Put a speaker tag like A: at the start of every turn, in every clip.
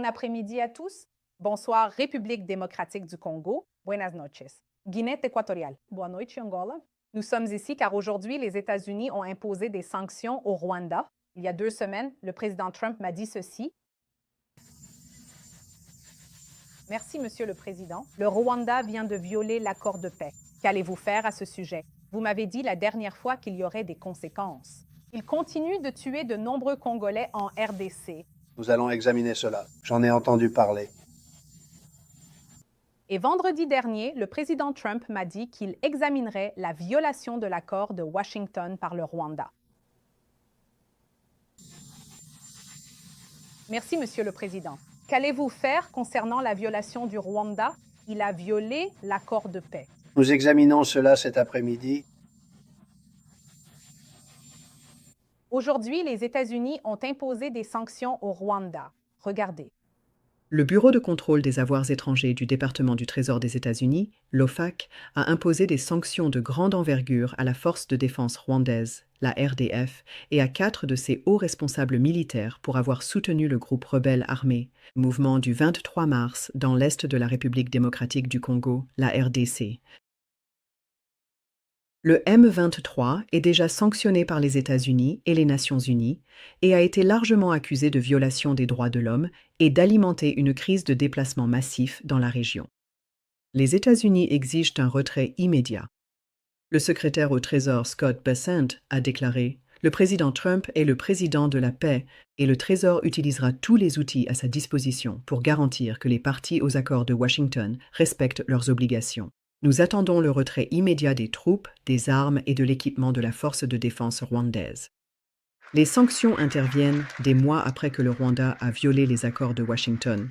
A: après-midi à tous. Bonsoir, République démocratique du Congo. Buenas noches. Guinée équatoriale. Boa noite, Angola. Nous sommes ici car aujourd'hui, les États-Unis ont imposé des sanctions au Rwanda. Il y a 2 semaines, le président Trump m'a dit ceci. Merci, Monsieur le Président. Le Rwanda vient de violer l'accord de paix. Qu'allez-vous faire à ce sujet? Vous m'avez dit la dernière fois qu'il y aurait des conséquences. Il continue de tuer de nombreux Congolais en RDC.
B: Nous allons examiner cela. J'en ai entendu parler.
A: Et vendredi dernier, le président Trump m'a dit qu'il examinerait la violation de l'accord de Washington par le Rwanda. Merci, Monsieur le Président. Qu'allez-vous faire concernant la violation du Rwanda? Il a violé l'accord de paix.
B: Nous examinons cela cet après-midi.
A: Aujourd'hui, les États-Unis ont imposé des sanctions au Rwanda. Regardez.
C: Le Bureau de contrôle des avoirs étrangers du département du Trésor des États-Unis, l'OFAC, a imposé des sanctions de grande envergure à la force de défense rwandaise, la RDF, et à 4 de ses hauts responsables militaires pour avoir soutenu le groupe rebelle armé, mouvement du 23 mars dans l'est de la République démocratique du Congo, la RDC. Le M23 est déjà sanctionné par les États-Unis et les Nations unies et a été largement accusé de violation des droits de l'homme et d'alimenter une crise de déplacement massif dans la région. Les États-Unis exigent un retrait immédiat. Le secrétaire au Trésor Scott Bessent a déclaré « Le président Trump est le président de la paix et le Trésor utilisera tous les outils à sa disposition pour garantir que les parties aux accords de Washington respectent leurs obligations. Nous attendons le retrait immédiat des troupes, des armes et de l'équipement de la force de défense rwandaise. » Les sanctions interviennent des mois après que le Rwanda a violé les accords de Washington,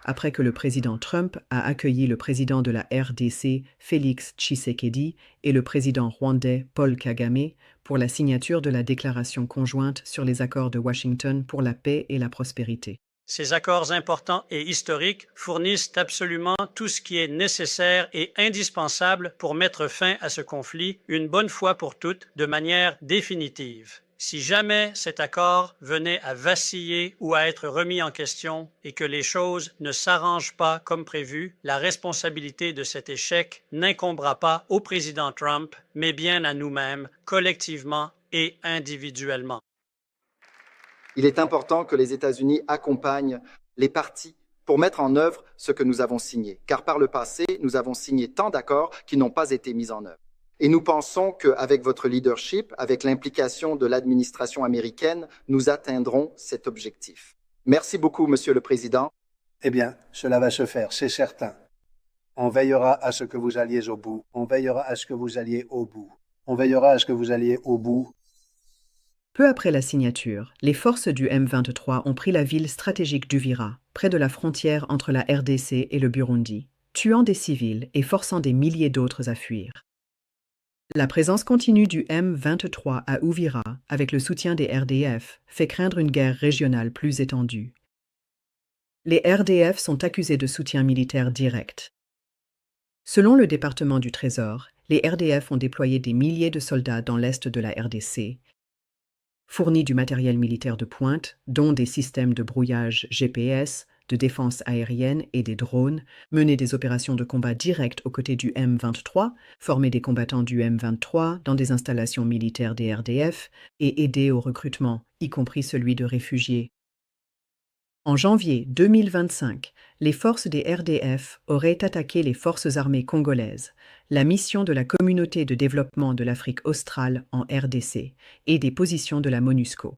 C: après que le président Trump a accueilli le président de la RDC, Félix Tshisekedi, et le président rwandais, Paul Kagame, pour la signature de la déclaration conjointe sur les accords de Washington pour la paix et la prospérité.
D: Ces accords importants et historiques fournissent absolument tout ce qui est nécessaire et indispensable pour mettre fin à ce conflit une bonne fois pour toutes, de manière définitive. Si jamais cet accord venait à vaciller ou à être remis en question et que les choses ne s'arrangent pas comme prévu, la responsabilité de cet échec n'incombera pas au président Trump, mais bien à nous-mêmes, collectivement et individuellement.
E: Il est important que les États-Unis accompagnent les parties pour mettre en œuvre ce que nous avons signé. Car par le passé, nous avons signé tant d'accords qui n'ont pas été mis en œuvre. Et nous pensons qu'avec votre leadership, avec l'implication de l'administration américaine, nous atteindrons cet objectif. Merci beaucoup, Monsieur le Président.
B: Eh bien, cela va se faire, c'est certain. On veillera à ce que vous alliez au bout. On veillera à ce que vous alliez au bout. On veillera à ce que vous alliez au bout.
C: Peu après la signature, les forces du M23 ont pris la ville stratégique d'Uvira, près de la frontière entre la RDC et le Burundi, tuant des civils et forçant des milliers d'autres à fuir. La présence continue du M23 à Uvira, avec le soutien des RDF, fait craindre une guerre régionale plus étendue. Les RDF sont accusés de soutien militaire direct. Selon le département du Trésor, les RDF ont déployé des milliers de soldats dans l'est de la RDC, fourni du matériel militaire de pointe, dont des systèmes de brouillage GPS, de défense aérienne et des drones, mené des opérations de combat directes aux côtés du M23, formé des combattants du M23 dans des installations militaires des RDF et aidé au recrutement, y compris celui de réfugiés. En janvier 2025, les forces des RDF auraient attaqué les forces armées congolaises, la mission de la Communauté de développement de l'Afrique australe en RDC et des positions de la MONUSCO.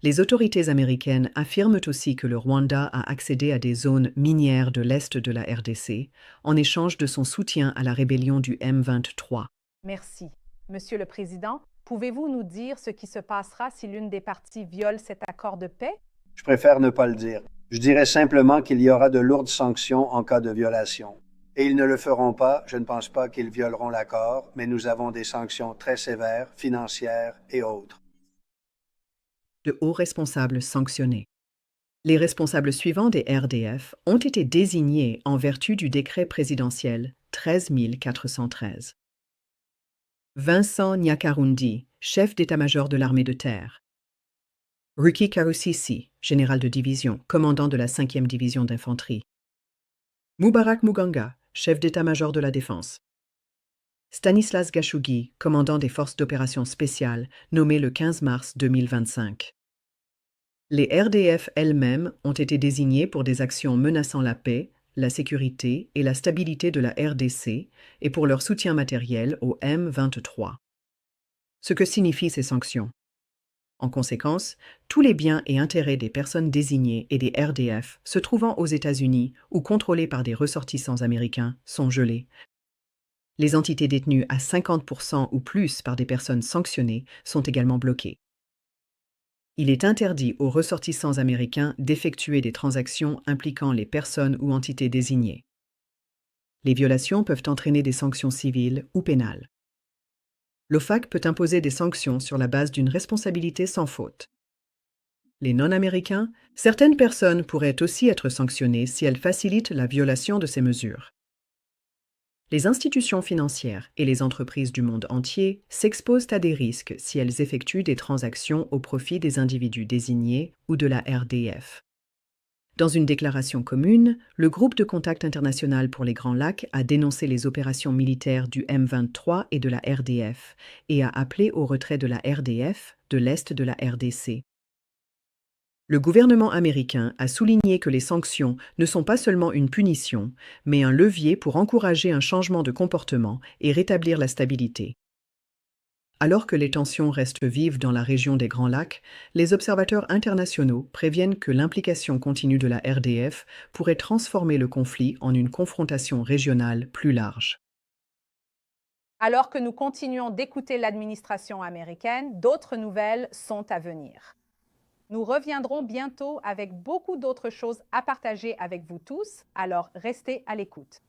C: Les autorités américaines affirment aussi que le Rwanda a accédé à des zones minières de l'est de la RDC en échange de son soutien à la rébellion du M23.
A: Merci. Monsieur le Président, pouvez-vous nous dire ce qui se passera si l'une des parties viole cet accord de paix?
B: Je préfère ne pas le dire. Je dirais simplement qu'il y aura de lourdes sanctions en cas de violation. Et ils ne le feront pas, je ne pense pas qu'ils violeront l'accord, mais nous avons des sanctions très sévères, financières et autres.
C: De hauts responsables sanctionnés. Les responsables suivants des RDF ont été désignés en vertu du décret présidentiel 13 413. Vincent Nyakarundi, chef d'état-major de l'armée de terre. Ruki Karusisi, général de division, commandant de la 5e division d'infanterie. Mubarak Muganga, chef d'état-major de la défense. Stanislas Gashougi, commandant des forces d'opération spéciales, nommé le 15 mars 2025. Les RDF elles-mêmes ont été désignées pour des actions menaçant la paix, la sécurité et la stabilité de la RDC et pour leur soutien matériel au M23. Ce que signifient ces sanctions. En conséquence, tous les biens et intérêts des personnes désignées et des RDF se trouvant aux États-Unis ou contrôlés par des ressortissants américains sont gelés. Les entités détenues à 50% ou plus par des personnes sanctionnées sont également bloquées. Il est interdit aux ressortissants américains d'effectuer des transactions impliquant les personnes ou entités désignées. Les violations peuvent entraîner des sanctions civiles ou pénales. L'OFAC peut imposer des sanctions sur la base d'une responsabilité sans faute. Les non-américains, certaines personnes pourraient aussi être sanctionnées si elles facilitent la violation de ces mesures. Les institutions financières et les entreprises du monde entier s'exposent à des risques si elles effectuent des transactions au profit des individus désignés ou de la RDF. Dans une déclaration commune, le groupe de contact international pour les Grands Lacs a dénoncé les opérations militaires du M23 et de la RDF et a appelé au retrait de la RDF de l'Est de la RDC. Le gouvernement américain a souligné que les sanctions ne sont pas seulement une punition, mais un levier pour encourager un changement de comportement et rétablir la stabilité. Alors que les tensions restent vives dans la région des Grands Lacs, les observateurs internationaux préviennent que l'implication continue de la RDF pourrait transformer le conflit en une confrontation régionale plus large.
A: Alors que nous continuons d'écouter l'administration américaine, d'autres nouvelles sont à venir. Nous reviendrons bientôt avec beaucoup d'autres choses à partager avec vous tous, alors restez à l'écoute.